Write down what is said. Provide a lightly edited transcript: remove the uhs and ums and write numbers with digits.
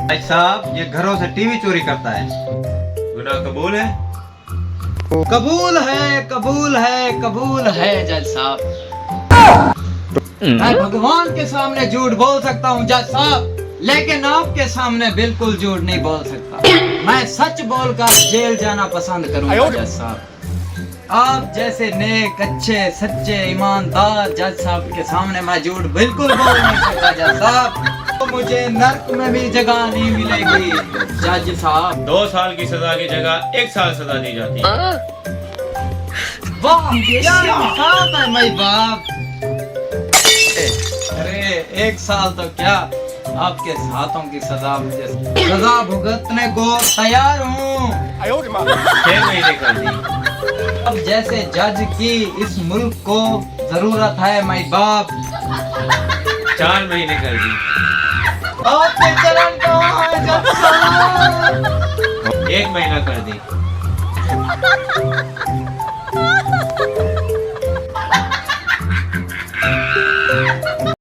भाई साहब ये घरों से टीवी चोरी करता है, गुनाह कबूल है? कबूल है कबूल है कबूल है जज साहब। मैं भगवान के सामने झूठ बोल सकता हूँ जज साहब, लेकिन आपके सामने बिल्कुल झूठ नहीं बोल सकता। मैं सच बोलकर जेल जाना पसंद करूंगा जज साहब। आप जैसे नेक अच्छे सच्चे ईमानदार जज साहब के सामने मैं झूठ बिल्कुल बोल नहीं सकता जज साहब। तो मुझे नर्क में भी जगह नहीं मिलेगी जज साहब। 2 साल की सजा की जगह 1 साल सजा दी जाती है। वाह क्या इंसाफ है मेरे बाप। अरे 1 साल तो क्या, आपके हाथों की सजा भुगतने को तैयार हूँ। 6 महीने कर दी। अब जैसे जज की इस मुल्क को जरूरत है मेरे बाप। 4 महीने कर दी। आपके चरण कहाँ है जज साहब? 1 महीना कर दी।